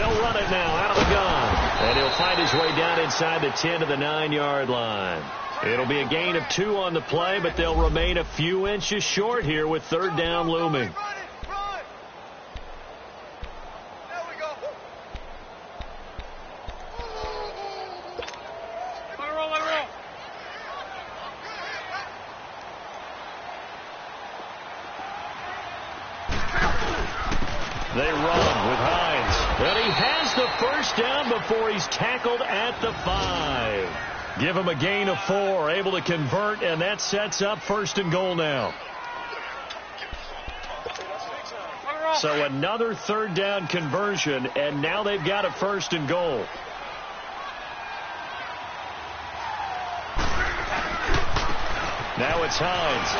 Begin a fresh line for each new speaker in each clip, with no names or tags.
They'll run it now out of the gun. And he'll find his way down inside the 10 to the 9-yard line. It'll be a gain of 2 on the play, but they'll remain a few inches short here with third down looming. They run with Hines. And he has the first down before he's tackled at the 5. Give him a gain of 4, able to convert, and that sets up first and goal now. So another third down conversion, and now they've got a first and goal. Now it's Hines.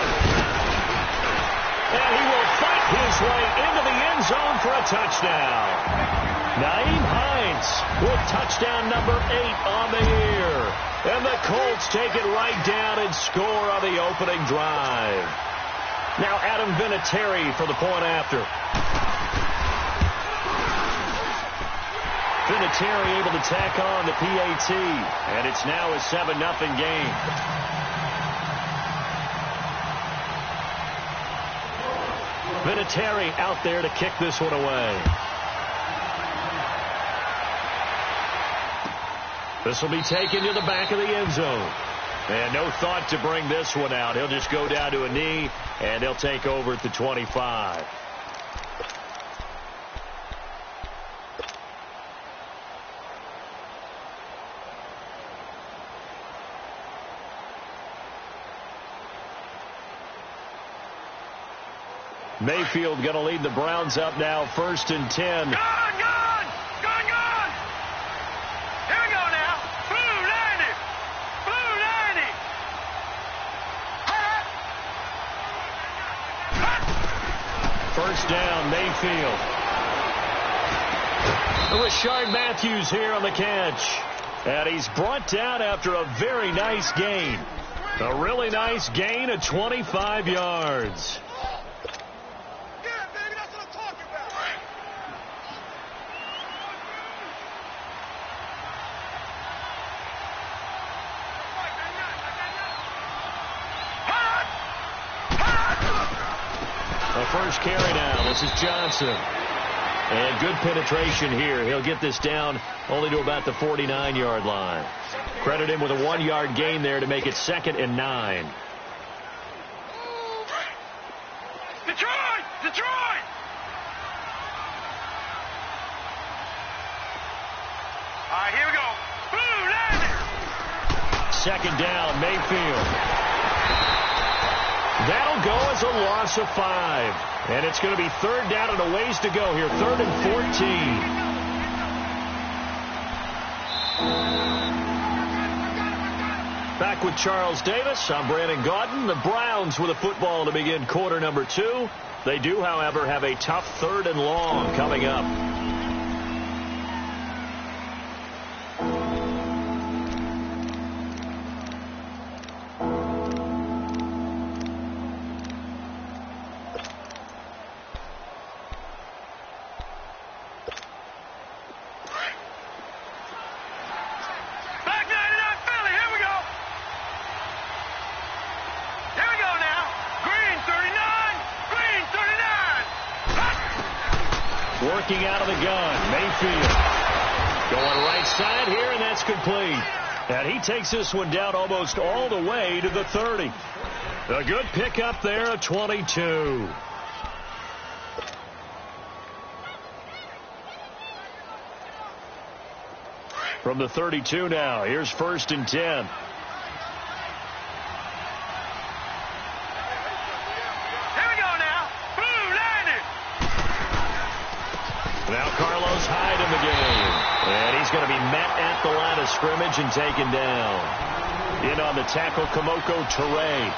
And he will fight his way into the end zone for a touchdown. Nyheim Hines with touchdown number 8 on the year. And the Colts take it right down and score on the opening drive. Now Adam Vinatieri for the point after. Vinatieri able to tack on the PAT. And it's now a 7-0 game. Vinatieri out there to kick this one away. This will be taken to the back of the end zone. And no thought to bring this one out. He'll just go down to a knee, and they'll take over at the 25. Mayfield going to lead the Browns up now, 1st and 10. First down, Mayfield. Rashard Matthews here on the catch. And he's brought down after a very nice gain. A really nice gain of 25 yards. First carry now. This is Johnson. And good penetration here. He'll get this down only to about the 49-yard line. Credit him with a 1-yard gain there to make it 2nd and 9. Detroit! Detroit! All right, here we go. Boom, landing. 2nd down, Mayfield. That'll go as a loss of 5. And it's going to be 3rd down and a ways to go here. 3rd and 14. Back with Charles Davis. I'm Brandon Gaudin. The Browns with a football to begin quarter number 2. They do, however, have a tough 3rd and long coming up. Working out of the gun, Mayfield. Going right side here, and that's complete. And he takes this one down almost all the way to the 30. A good pickup there of 22. From the 32 now, here's 1st and 10. Now Carlos Hyde in the game. And he's going to be met at the line of scrimmage and taken down. In on the tackle, Kamoko Toure.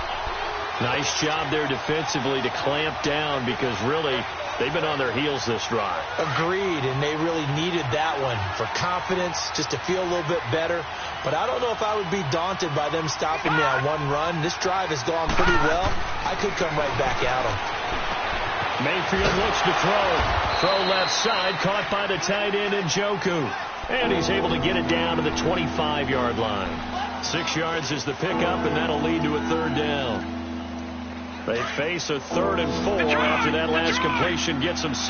Nice job there defensively to clamp down because really they've been on their heels this drive.
Agreed, and they really needed that one for confidence, just to feel a little bit better. But I don't know if I would be daunted by them stopping me on one run. This drive has gone pretty well. I could come right back at them.
Mayfield looks to throw. Throw left side, caught by the tight end Njoku. And he's able to get it down to the 25-yard line. 6 yards is the pickup, and that'll lead to a third down. They face a 3rd and 4 after that last completion gets them 6.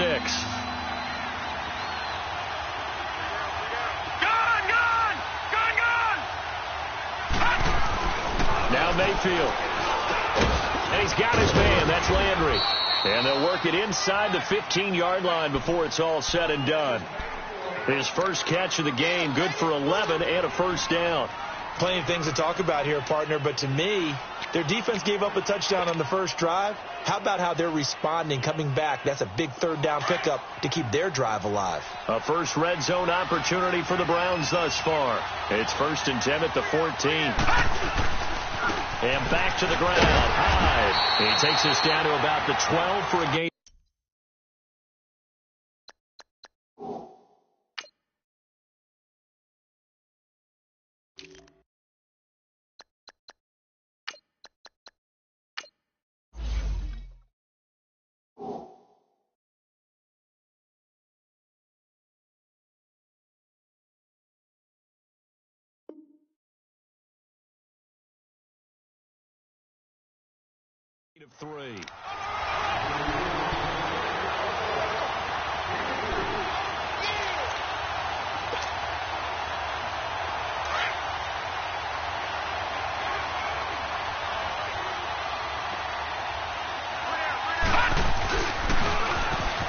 Now Mayfield. And he's got his man. That's Landry. And they'll work it inside the 15-yard line before it's all said and done. His first catch of the game, good for 11 and a first down.
Plenty of things to talk about here, partner, but to me, their defense gave up a touchdown on the first drive. How about how they're responding, coming back? That's a big third down pickup to keep their drive alive.
A first red zone opportunity for the Browns thus far. It's 1st and 10 at the 14. And back to the ground. Hyde. He takes us down to about the 12 for a gain. Of 3.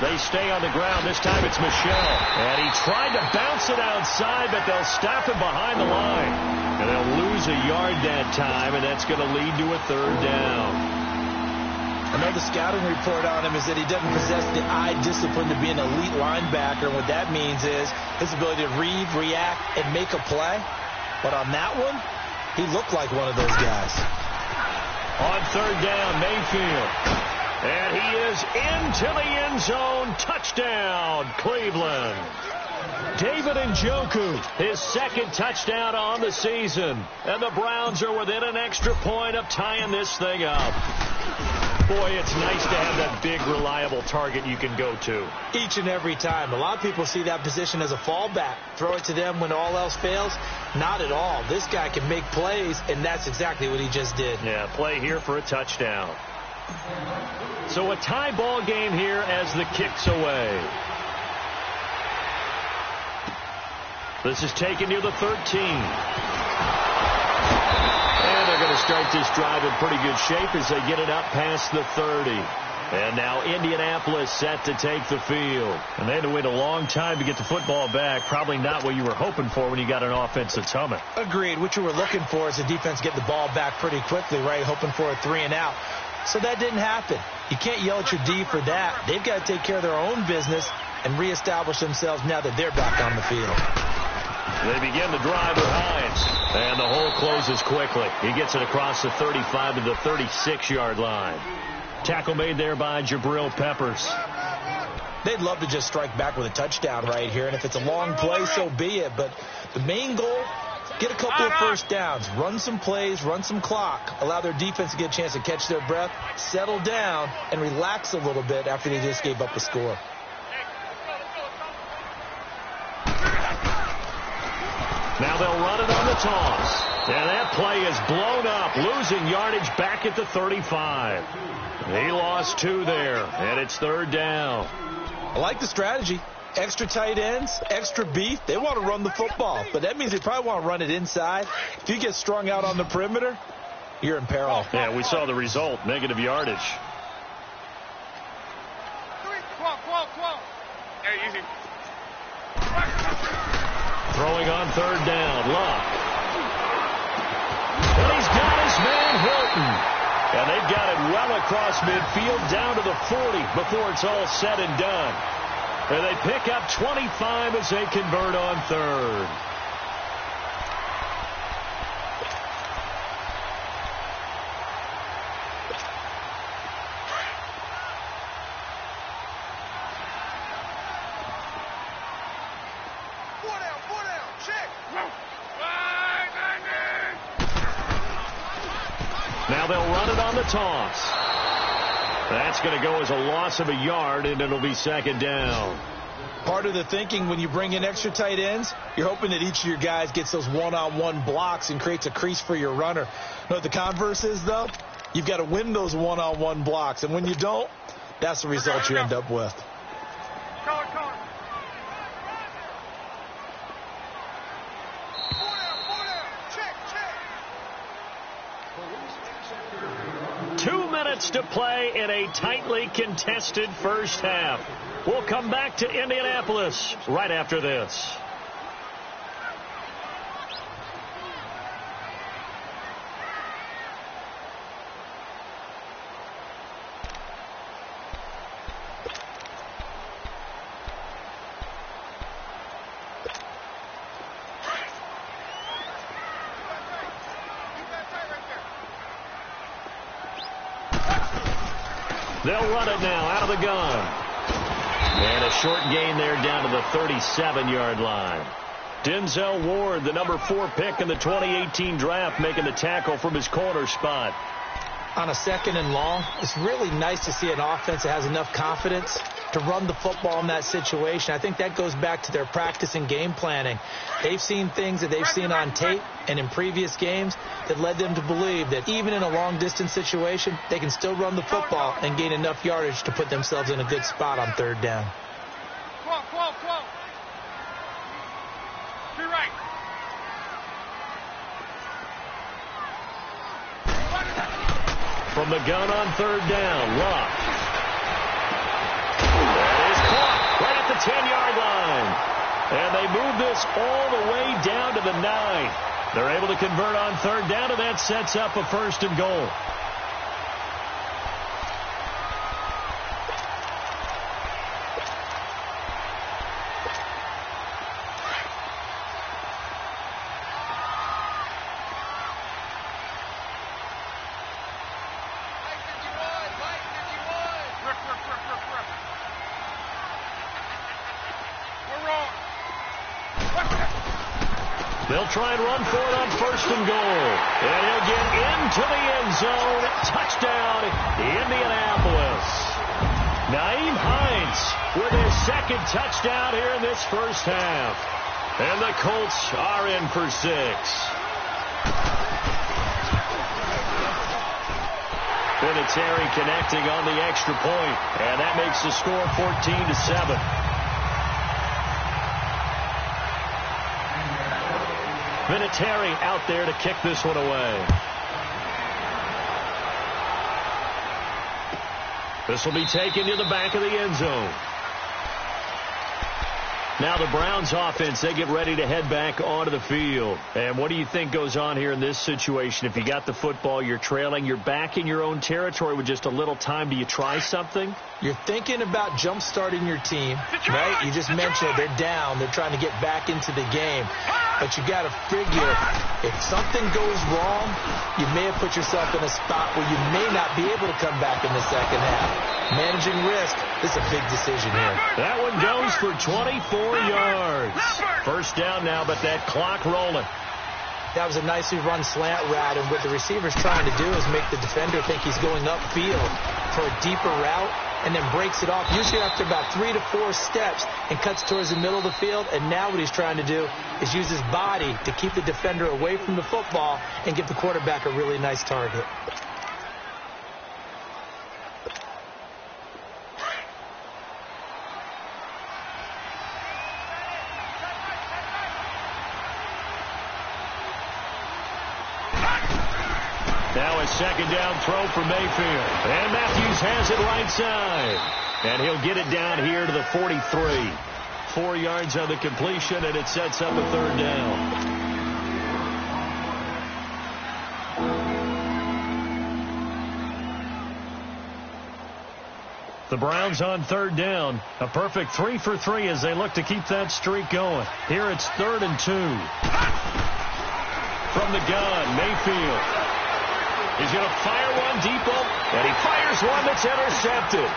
They stay on the ground. This time it's Michel. And he tried to bounce it outside, but they'll stop him behind the line. And they'll lose a yard that time, and that's going to lead to a third down.
I know the scouting report on him is that he doesn't possess the eye discipline to be an elite linebacker. And what that means is his ability to read, react, and make a play. But on that one, he looked like one of those guys.
On third down, Mayfield. And he is into the end zone. Touchdown, Cleveland. David Njoku, his 2nd touchdown on the season. And the Browns are within an extra point of tying this thing up. Boy, it's nice to have that big, reliable target you can go to.
Each and every time. A lot of people see that position as a fallback. Throw it to them when all else fails. Not at all. This guy can make plays, and that's exactly what he just did.
Yeah, play here for a touchdown. So a tie ball game here as the kick's away. This is taken near the 13. And they're going to start this drive in pretty good shape as they get it up past the 30. And now Indianapolis set to take the field. And they had to wait a long time to get the football back. Probably not what you were hoping for when you got an offense that's humming.
Agreed. What you were looking for is the defense get the ball back pretty quickly, right? Hoping for a 3 and out. So that didn't happen. You can't yell at your D for that. They've got to take care of their own business and reestablish themselves now that they're back on the field.
They begin the drive with Hines. And the hole closes quickly. He gets it across the 35 to the 36-yard line. Tackle made there by Jabril Peppers.
They'd love to just strike back with a touchdown right here. And if it's a long play, so be it. But the main goal, get a couple of first downs. Run some plays, run some clock. Allow their defense to get a chance to catch their breath, settle down, and relax a little bit after they just gave up a score.
Now they'll run it on the toss. And that play is blown up, losing yardage back at the 35. He lost 2 there, and it's third down.
I like the strategy. Extra tight ends, extra beef. They want to run the football, but that means they probably want to run it inside. If you get strung out on the perimeter, you're in peril.
Yeah, we saw the result, negative yardage.
Hey, easy.
Throwing on third down, Luck. And he's got his man Hilton. And they've got it well across midfield down to the 40 before it's all said and done. And they pick up 25 as they convert on third. Now they'll run it on the toss. That's going to go as a loss of a yard, and it'll be second down.
Part of the thinking when you bring in extra tight ends, you're hoping that each of your guys gets those one-on-one blocks and creates a crease for your runner. You know what the converse is, though? You've got to win those one-on-one blocks, and when you don't, that's the result you end up with.
To play in a tightly contested first half. We'll come back to Indianapolis right after this. They'll run it now out of the gun. And a short gain there down to the 37-yard line. Denzel Ward, the number 4 pick in the 2018 draft, making the tackle from his corner spot.
On a second and long, it's really nice to see an offense that has enough confidence to run the football in that situation. I think that goes back to their practice and game planning. They've seen things that they've seen on tape and in previous games that led them to believe that even in a long-distance situation, they can still run the football and gain enough yardage to put themselves in a good spot on third down.
Be right.
From the gun on third down, Luck. That is caught right at the 10-yard line. And they move this all the way down to the 9. They're able to convert on third down, and that sets up a first and goal. They'll try and run for it on first and goal. And he'll get into the end zone. Touchdown, Indianapolis. Nyheim Hines with his second touchdown here in this first half. And the Colts are in for 6. Vinatieri connecting on the extra point. And that makes the score 14-7. Vinatieri out there to kick this one away. This will be taken to the back of the end zone. Now the Browns offense, they get ready to head back onto the field. And what do you think goes on here in this situation? If you got the football, you're trailing, you're back in your own territory with just a little time. Do you try something?
You're thinking about jump-starting your team, right? You just mentioned it. They're down. They're trying to get back into the game. But you got to figure, if something goes wrong, you may have put yourself in a spot where you may not be able to come back in the second half. Managing risk, this is a big decision here.
That one goes for 24 yards. First down now, but that clock rolling.
That was a nicely run slant route, and what the receiver's trying to do is make the defender think he's going upfield for a deeper route, and then breaks it off, usually after about 3 to 4 steps, and cuts towards the middle of the field. And now what he's trying to do is use his body to keep the defender away from the football and give the quarterback a really nice target.
Now a second down throw for Mayfield. And Matthews has it right side. And he'll get it down here to the 43. 4 yards on the completion, and it sets up a third down. The Browns on third down. A perfect 3 for 3 as they look to keep that streak going. Here it's 3rd and 2. From the gun, Mayfield. He's going to fire one deep, and he fires one that's intercepted.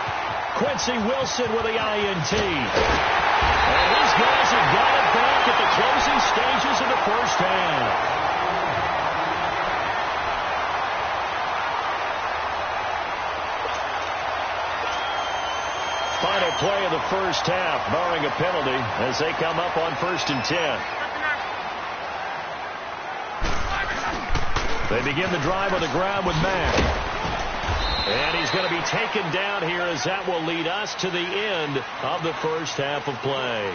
Quincy Wilson with the INT. And these guys have got it back at the closing stages of the first half. play of the first half, barring a penalty, as they come up on 1st and 10. They begin the drive on the ground with Mack. And he's going to be taken down here, as that will lead us to the end of the first half of play.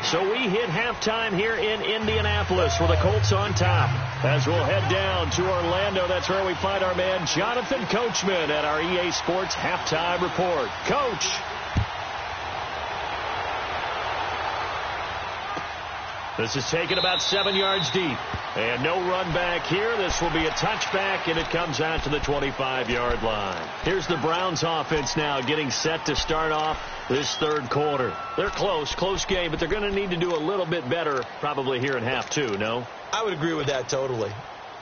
So we hit halftime here in Indianapolis with the Colts on top. As we'll head down to Orlando, that's where we find our man Jonathan Coachman at our EA Sports Halftime Report. Coach. This is taken about 7 yards deep. And no run back here. This will be a touchback, and it comes out to the 25-yard line. Here's the Browns offense now getting set to start off this third quarter. They're close game, but they're going to need to do a little bit better probably here in half two, no?
I would agree with that totally.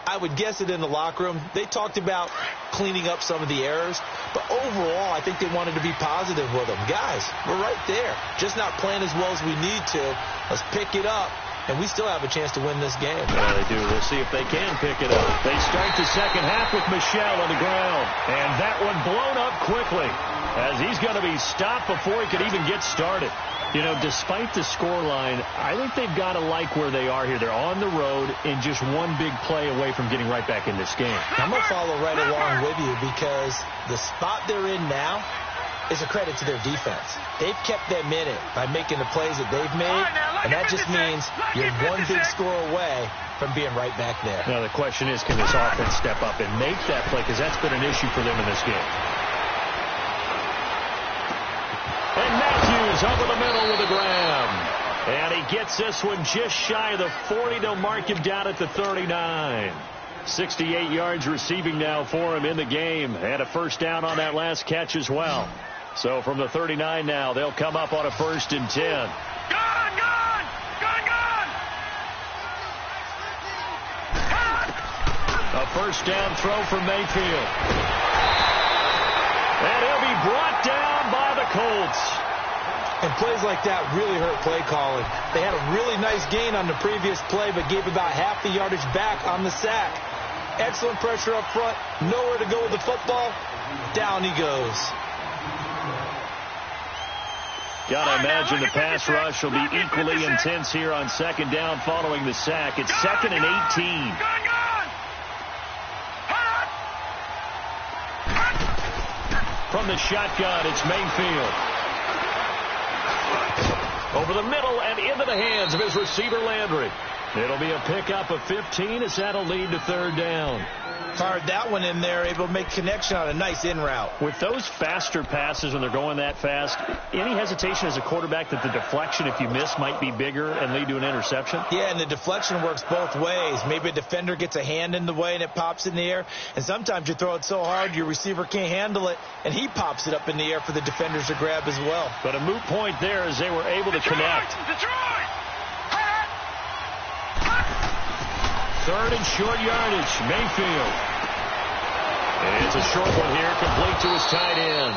I would guess it in the locker room. They talked about cleaning up some of the errors, but overall I think they wanted to be positive with them. Guys, we're right there. Just not playing as well as we need to. Let's pick it up. And we still have a chance to win this game.
Yeah, they do. We'll see if they can pick it up. They start the second half with Michel on the ground. And that one blown up quickly, as he's going to be stopped before he could even get started. You know, despite the scoreline, I think they've got to like where they are here. They're on the road and just one big play away from getting right back in this game.
I'm going to follow right along with you, because the spot they're in now is a credit to their defense. They've kept them in it by making the plays that they've made, and that just means you're one big score away from being right back there.
Now the question is, can this offense step up and make that play, because that's been an issue for them in this game. And Matthews over the middle with a grab. And he gets this one just shy of the 40. They'll mark him down at the 39. 68 yards receiving now for him in the game. And a first down on that last catch as well. So from the 39 now, they'll come up on a 1st and 10.
Gone!
A first down throw for Mayfield. And he'll be brought down by the Colts.
And plays like that really hurt play calling. They had a really nice gain on the previous play, but gave about half the yardage back on the sack. Excellent pressure up front. Nowhere to go with the football. Down he goes.
Gotta imagine the pass rush will be equally intense here on second down following the sack. It's 2nd and 18. From the shotgun, it's Mayfield. Over the middle and into the hands of his receiver, Landry. It'll be a pickup of 15, as that'll lead to 3rd down.
Fired that one in there, able to make connection on a nice in route.
With those faster passes, when they're going that fast, any hesitation as a quarterback that the deflection, if you miss, might be bigger and lead to an interception?
Yeah, and the deflection works both ways. Maybe a defender gets a hand in the way and it pops in the air. And sometimes you throw it so hard your receiver can't handle it, and he pops it up in the air for the defenders to grab as well.
But a moot point there, as they were able to connect. Third and short yardage, Mayfield. And it's a short one here, complete to his tight end.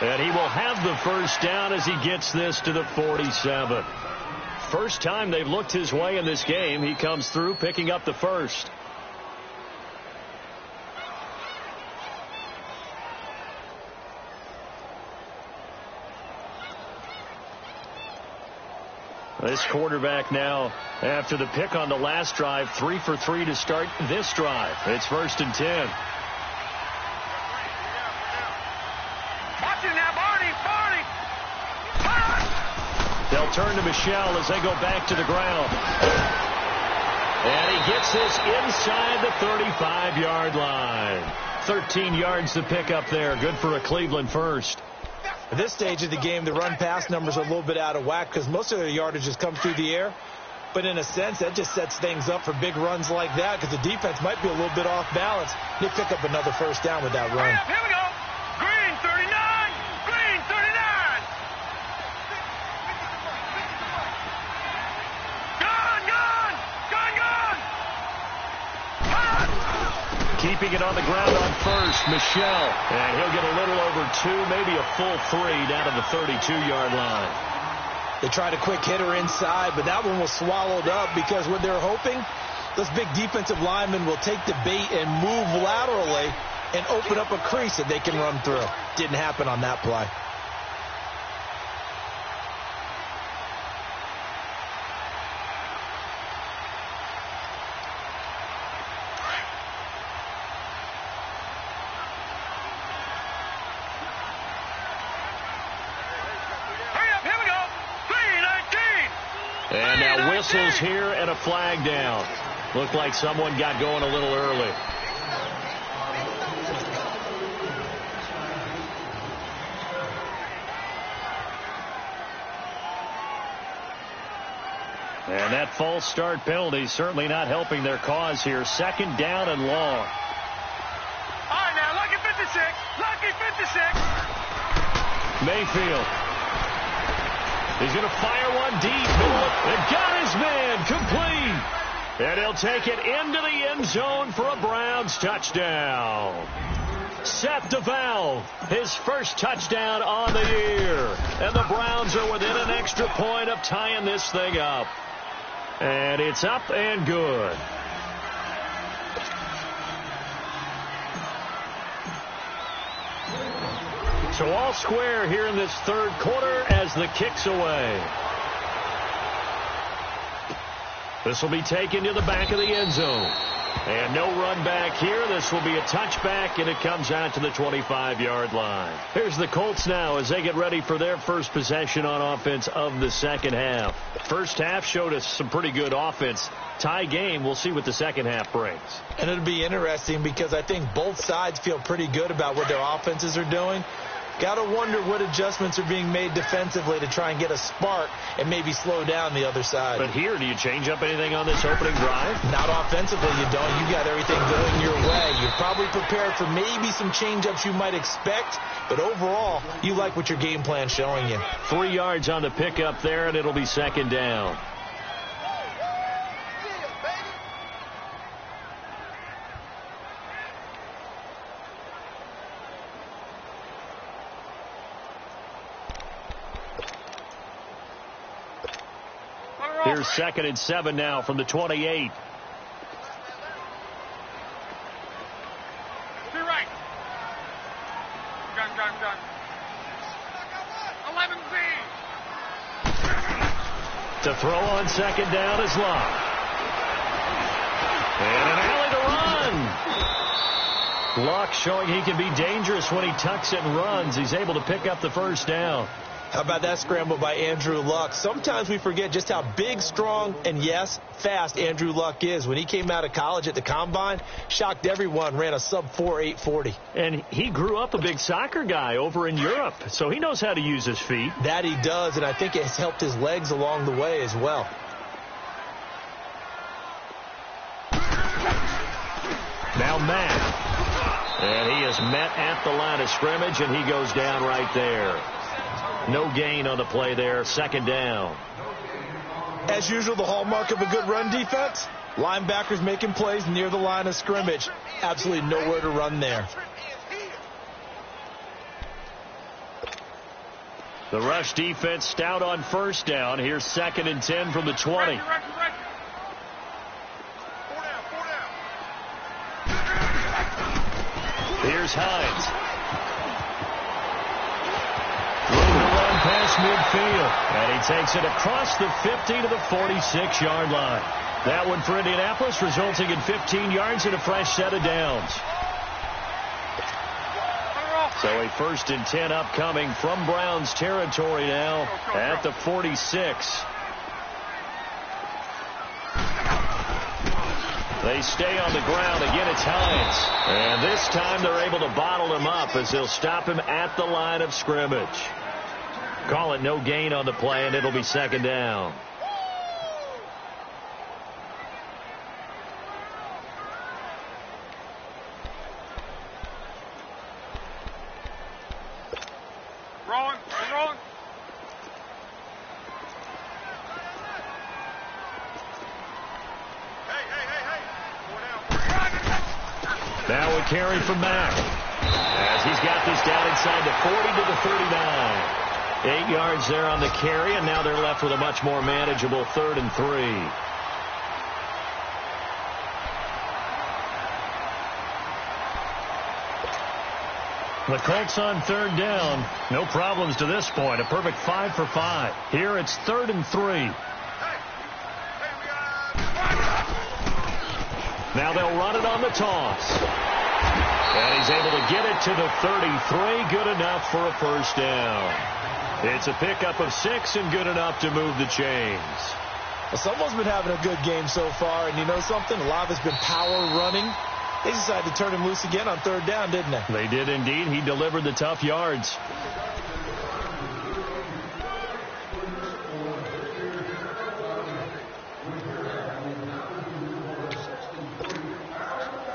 And he will have the first down as he gets this to the 47. First time they've looked his way in this game. He comes through, picking up the first. This quarterback now, after the pick on the last drive, 3 for 3 to start this drive. It's 1st and 10. They'll turn to Michel as they go back to the ground. And he gets this inside the 35-yard line. 13 yards to pick up there. Good for a Cleveland first.
At this stage of the game, the run-pass numbers are a little bit out of whack because most of their yardage has come through the air. But in a sense, that just sets things up for big runs like that because the defense might be a little bit off balance. They pick up another first down with that run.
Here we go. Green 39. Green 39. Gone.
Keeping it on the ground on first, Michel. And he'll get a little over 2, maybe a full 3 down to the 32-yard line.
They tried a quick hitter inside, but that one was swallowed up because what they're hoping, those big defensive linemen will take the bait and move laterally and open up a crease that they can run through. Didn't happen on that play.
whistles here and a flag down. Looked like someone got going a little early. And that false start penalty certainly not helping their cause here. Second down and long.
All right, now, lucky 56. Lucky 56.
Mayfield. He's going to fire one deep. And got his man complete. And he'll take it into the end zone for a Browns touchdown. Seth DeValve, his first touchdown on the year. And the Browns are within an extra point of tying this thing up. And it's up and good. So all square here in this third quarter as the kick's away. This will be taken to the back of the end zone. And no run back here. This will be a touchback, and it comes out to the 25-yard line. Here's the Colts now as they get ready for their first possession on offense of the second half. First half showed us some pretty good offense. Tie game. We'll see what the second half brings.
And it'll be interesting because I think both sides feel pretty good about what their offenses are doing. Got to wonder what adjustments are being made defensively to try and get a spark and maybe slow down the other side.
But here, do you change up anything on this opening drive?
Not offensively, you don't. You got everything going your way. You're probably prepared for maybe some change-ups you might expect, but overall, you like what your game plan's showing you.
3 yards on the pickup there, and it'll be second down. Here's 2nd and 7 now from the 28.
To your right. Gun. 11Z.
To throw on second down is Locke. And an alley to run. Locke showing he can be dangerous when he tucks it and runs. He's able to pick up the first down.
How about that scramble by Andrew Luck? Sometimes we forget just how big, strong, and, yes, fast Andrew Luck is. When he came out of college at the Combine, shocked everyone, ran a sub-4 840.
And he grew up a big soccer guy over in Europe, so he knows how to use his feet.
That he does, and I think it has helped his legs along the way as well.
Now Matt. And he is met at the line of scrimmage, and he goes down right there. No gain on the play there. Second down.
As usual, the hallmark of a good run defense, linebackers making plays near the line of scrimmage. Absolutely nowhere to run there.
The rush defense stout on first down. Here's 2nd and 10 from the 20. Here's Hines. Past midfield, and he takes it across the 50 to the 46-yard line. That one for Indianapolis, resulting in 15 yards and a fresh set of downs. So a 1st and 10 upcoming from Browns territory now at the 46. They stay on the ground. Again, it's Hines. And this time they're able to bottle him up as they'll stop him at the line of scrimmage. Call it no gain on the play, and it'll be second down.
Rolling. Hey.
Now a carry from Mack. As he's got this down inside the 40 to the 39. 8 yards there on the carry, and now they're left with a much more manageable 3rd and 3. The Colts on 3rd down. No problems to this point. A perfect 5 for 5. Here it's 3rd and 3. Now they'll run it on the toss. And he's able to get it to the 33. Good enough for a first down. It's a pickup of 6 and good enough to move the chains.
Well, someone's been having a good game so far, and you know something? A lot of it's been power running. They decided to turn him loose again on third down, didn't they?
They did indeed. He delivered the tough yards.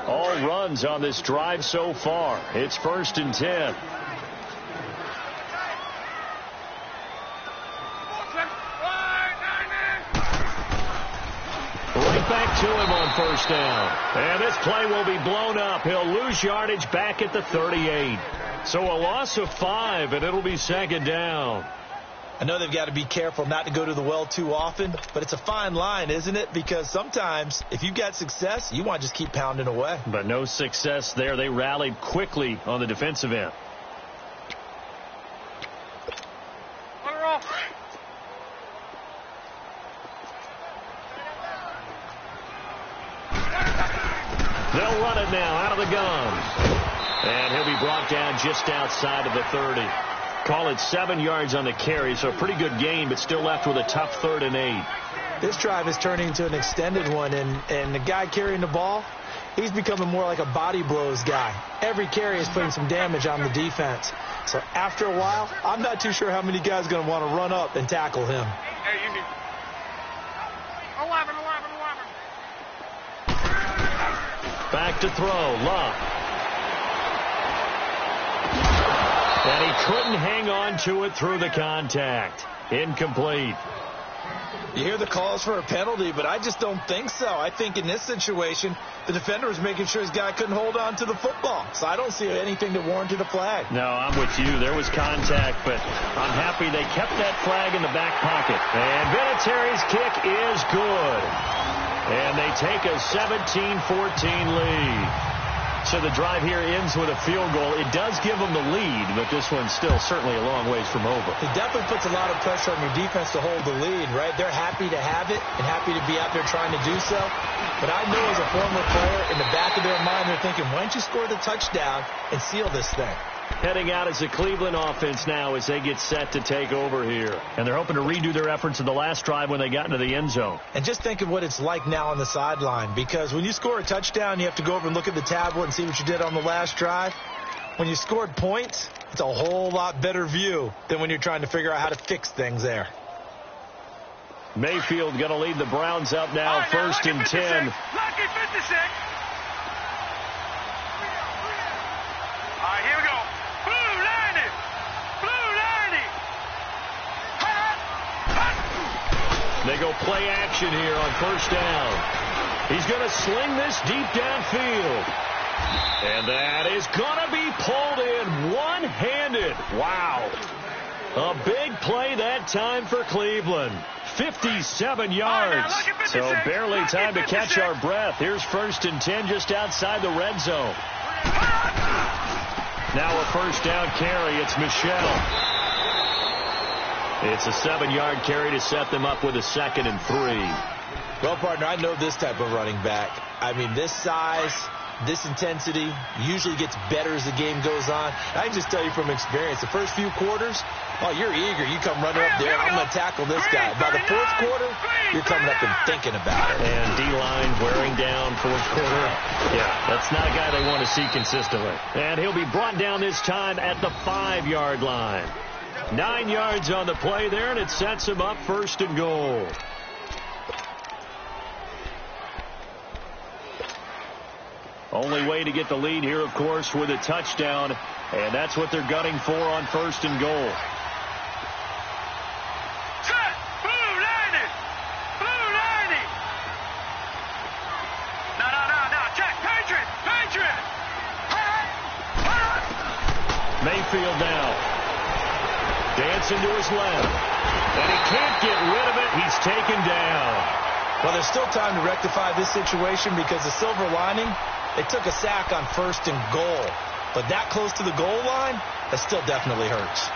All runs on this drive so far. It's 1st and 10. Right back to him on 1st down. And this play will be blown up. He'll lose yardage back at the 38. So a loss of 5, and it'll be 2nd down.
I know they've got to be careful not to go to the well too often, but it's a fine line, isn't it? Because sometimes if you've got success, you want to just keep pounding away.
But no success there. They rallied quickly on the defensive end. They'll run it now out of the gun. And he'll be brought down just outside of the 30. Call it 7 yards on the carry, so a pretty good gain, but still left with a tough 3rd and 8.
This drive is turning into an extended one, and the guy carrying the ball, he's becoming more like a body blows guy. Every carry is putting some damage on the defense. So after a while, I'm not too sure how many guys are going to want to run up and tackle him.
Hey, you need 11.
Back to throw, Love. And he couldn't hang on to it through the contact. Incomplete.
You hear the calls for a penalty, but I just don't think so. I think in this situation, the defender was making sure his guy couldn't hold on to the football. So I don't see anything that warranted a flag.
No, I'm with you. There was contact, but I'm happy they kept that flag in the back pocket. And Vinatieri's kick is good. And they take a 17-14 lead. So the drive here ends with a field goal. It does give them the lead, but this one's still certainly a long ways from over.
It definitely puts a lot of pressure on your defense to hold the lead, right? They're happy to have it and happy to be out there trying to do so. But I know as a former player, in the back of their mind, they're thinking, why don't you score the touchdown and seal this thing?
Heading out as the Cleveland offense now as they get set to take over here. And they're hoping to redo their efforts in the last drive when they got into the end zone.
And just think of what it's like now on the sideline, because when you score a touchdown, you have to go over and look at the tablet and see what you did on the last drive. When you scored points, it's a whole lot better view than when you're trying to figure out how to fix things there.
Mayfield going to lead the Browns up now,
Right,
1st and 10.
Lucky 56. All right, here we go. Blue 90. Blue 90.
They go play action here on 1st down. He's going to sling this deep downfield. And that is going to be pulled in one-handed. Wow. A big play that time for Cleveland. 57 yards. So barely time to catch our breath. Here's 1st and 10 just outside the red zone. Now a 1st down carry. It's Michelle. It's a 7-yard carry to set them up with a 2nd and 3.
Well, partner, I know this type of running back. I mean, this size, this intensity usually gets better as the game goes on. I can just tell you from experience, the first few quarters, oh, you're eager. You come running up there, I'm going to tackle this guy. By the 4th quarter, you're coming up and thinking about it.
And D-line wearing down 4th quarter. Yeah, that's not a guy they want to see consistently. And he'll be brought down this time at the 5-yard line. 9 yards on the play there, and it sets him up 1st and goal. Only way to get the lead here, of course, with a touchdown, and that's what they're gunning for on 1st and goal.
Set. Blue 90. Blue 90. No. Check. Patriot.
Mayfield now. Dancing to his left. And he can't get rid of it. He's taken down.
Well, there's still time to rectify this situation because the silver lining, they took a sack on 1st and goal. But that close to the goal line, that still definitely hurts.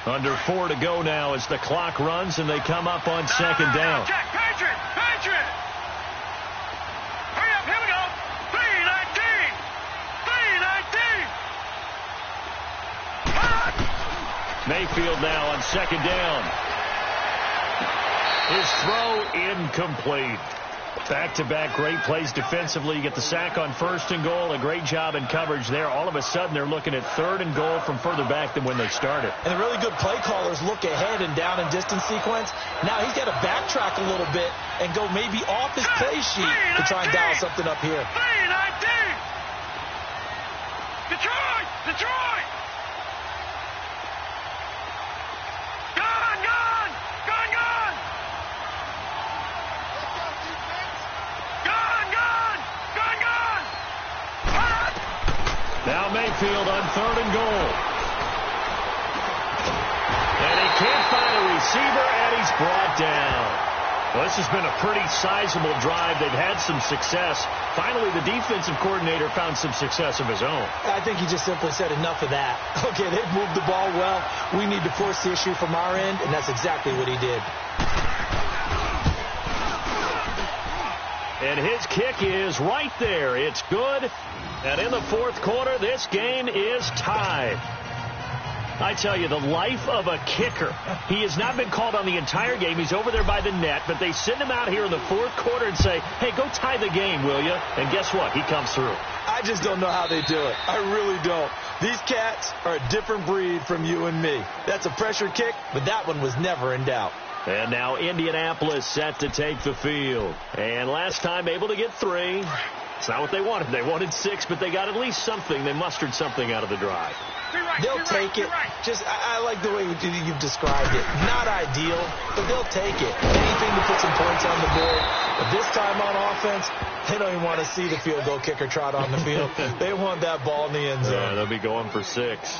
Under 4 to go now as the clock runs and they come up on 2nd down.
Check. Patriot. Hurry up. Here we go. 319.
Mayfield now on second down. His throw incomplete. Back-to-back great plays defensively. You get the sack on first and goal. A great job in coverage there. All of a sudden, they're looking at third and goal from further back than when they started.
And the really good play callers look ahead and down and distance sequence. Now he's got to backtrack a little bit and go maybe off his play sheet to try and dial something up here.
Detroit! Detroit! Gone! Gone! Gone! Gone! Gone! Gone! Gone! Gone!
Now Mayfield on third and goal. And he can't find a receiver, and he's brought down. Well, this has been a pretty sizable drive. They've had some success. Finally, the defensive coordinator found some success of his own.
I think he just simply said enough of that. Okay, they've moved the ball well. We need to force the issue from our end, and that's exactly what he did.
And his kick is right there. It's good. And in the fourth quarter, this game is tied. I tell you, the life of a kicker. He has not been called on the entire game. He's over there by the net, but they send him out here in the fourth quarter and say, hey, go tie the game, will you? And guess what? He comes through.
I just don't know how they do it. I really don't. These cats are a different breed from you and me. That's a pressure kick, but that one was never in doubt.
And now Indianapolis set to take the field. And last time able to get 3. It's not what they wanted. They wanted 6, but they got at least something. They mustered something out of the drive.
They'll take it. Just, I like the way you've described it. Not ideal, but they'll take it. Anything to put some points on the board. But this time on offense, they don't even want to see the field goal kicker trot on the field. They want that ball in the end zone.
Yeah, they'll be going for 6.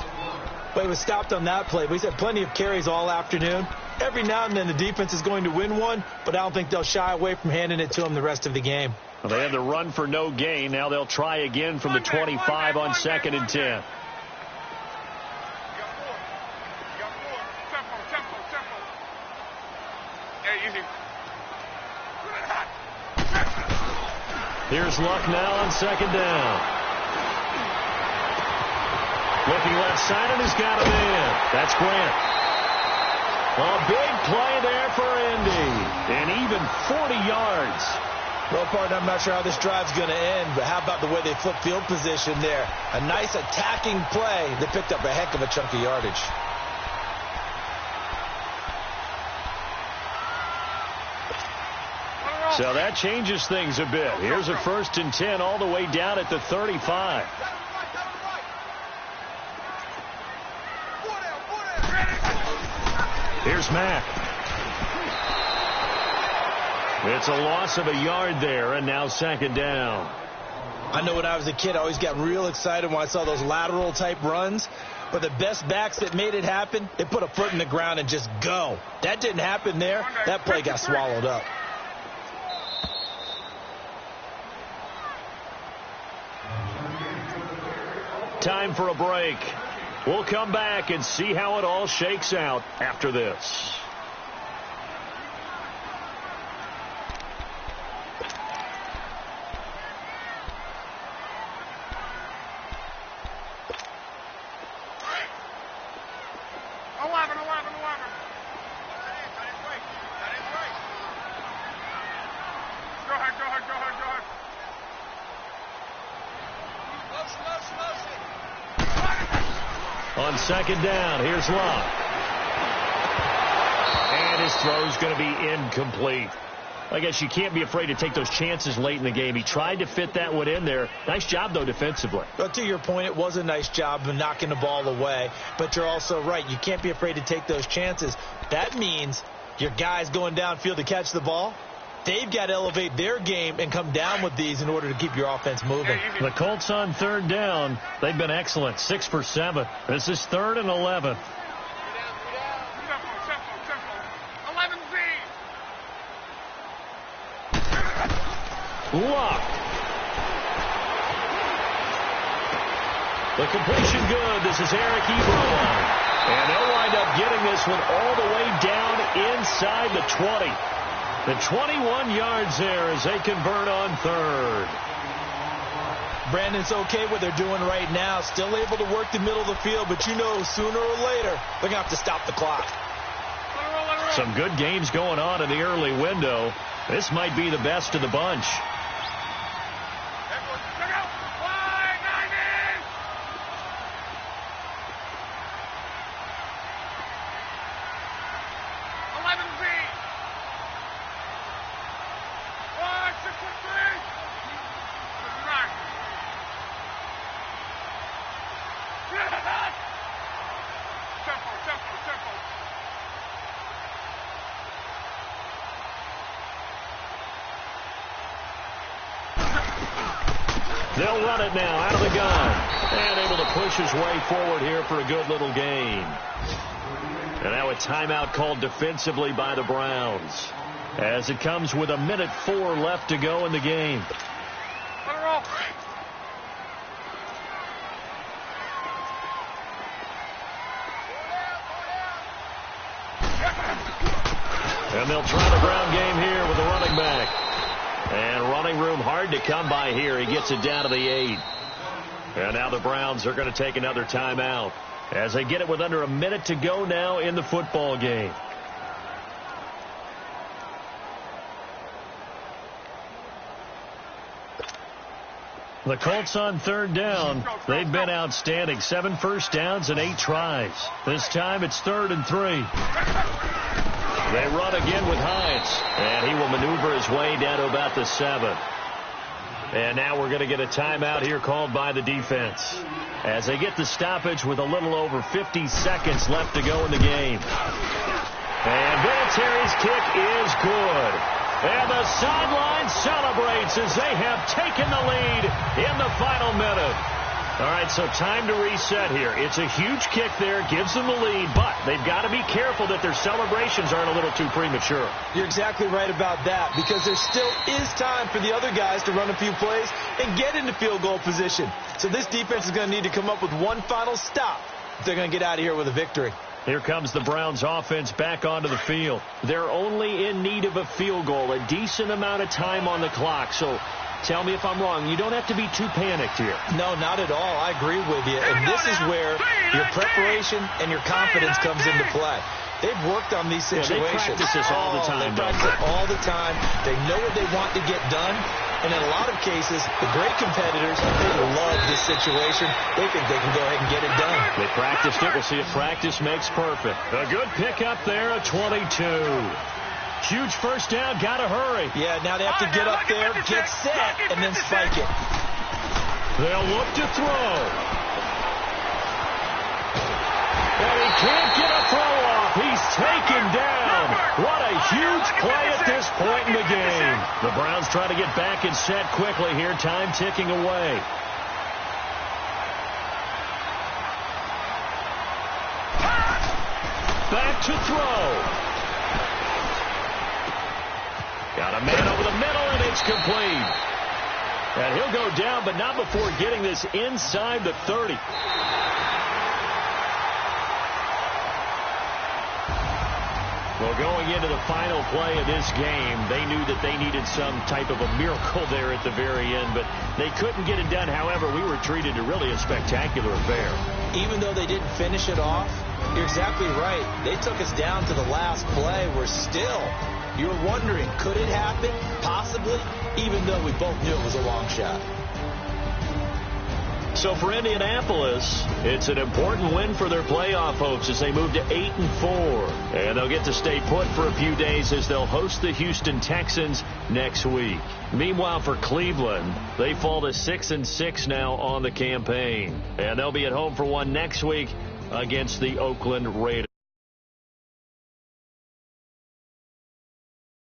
But he was stopped on that play. But he's had plenty of carries all afternoon. Every now and then the defense is going to win one, but I don't think they'll shy away from handing it to him the rest of the game.
Well, they had the run for no gain. Now they'll try again from the 25 on second and 10. Here's Luck now on second down. Looking left side, and he's got him in. That's Grant. A big play there for Indy. And even 40 yards.
Well, partner, I'm not sure how this drive's going to end, but how about the way they flip field position there? A nice attacking play that picked up a heck of a chunk of yardage.
So that changes things a bit. Here's a 1st and 10 all the way down at the 35. Here's Mack. It's a loss of a yard there, and now second down.
I know when I was a kid, I always got real excited when I saw those lateral type runs. But the best backs that made it happen, they put a foot in the ground and just go. That didn't happen there. That play got swallowed up.
Time for a break. We'll come back and see how it all shakes out after this. On second down, here's Luck. And his throw's going to be incomplete. I guess you can't be afraid to take those chances late in the game. He tried to fit that one in there. Nice job, though, defensively.
But to your point, it was a nice job of knocking the ball away. But you're also right. You can't be afraid to take those chances. That means your guys going downfield to catch the ball, they've got to elevate their game and come down with these in order to keep your offense moving.
The Colts on third down. They've been excellent. 6 for 7. This is 3rd and 11. Luck. The completion good. This is Eric Ebron. And they'll wind up getting this one all the way down inside the 20. The 21 yards there as they convert on third.
Brandon, it's okay what they're doing right now. Still able to work the middle of the field, but you know sooner or later they're going to have to stop the clock.
Some good games going on in the early window. This might be the best of the bunch. They'll run it now out of the gun. And able to push his way forward here for a good little gain. And now a timeout called defensively by the Browns, as it comes with 1:04 left to go in the game. And they'll try the ground game here with the running back. And running room hard to come by here. He gets it down to the 8. And now the Browns are going to take another timeout as they get it with under a minute to go now in the football game. The Colts on third down. They've been outstanding. 7 first downs and 8 tries. This time it's 3rd and 3. They run again with Hines, and he will maneuver his way down to about the 7. And now we're going to get a timeout here called by the defense as they get the stoppage with a little over 50 seconds left to go in the game. And Vinatieri's kick is good. And the sideline celebrates as they have taken the lead in the final minute. All right, so time to reset here. It's a huge kick there, gives them the lead, but they've got to be careful that their celebrations aren't a little too premature.
You're exactly right about that, because there still is time for the other guys to run a few plays and get into field goal position. So this defense is going to need to come up with one final stop if they're going to get out of here with a victory.
Here comes the Browns offense back onto the field. They're only in need of a field goal, a decent amount of time on the clock. So tell me if I'm wrong. You don't have to be too panicked here.
No, not at all. I agree with you. And this is where your preparation and your confidence comes into play. They've worked on these situations.
They practice this all the time.
They practice it all the time. They know what they want to get done. And in a lot of cases, the great competitors, they love this situation. They think they can go ahead and get it done.
They practiced it. We'll see if practice makes perfect. A good pickup there at 22. Huge first down. Got to hurry.
Yeah, now they have to get up there, get set, and then spike it.
They'll look to throw. And he can't get a throw off. He's taken down. What a huge play at this point in the game. The Browns try to get back and set quickly here. Time ticking away. Back to throw. Got a man over the middle, and it's complete. And he'll go down, but not before getting this inside the 30. Well, going into the final play of this game, they knew that they needed some type of a miracle there at the very end, but they couldn't get it done. However, we were treated to really a spectacular affair.
Even though they didn't finish it off, you're exactly right. They took us down to the last play. We're still, you were wondering, could it happen? Possibly, even though we both knew it was a long shot.
So for Indianapolis, it's an important win for their playoff hopes as they move to 8-4. And they'll get to stay put for a few days as they'll host the Houston Texans next week. Meanwhile, for Cleveland, they fall to 6-6 now on the campaign. And they'll be at home for one next week against the Oakland Raiders.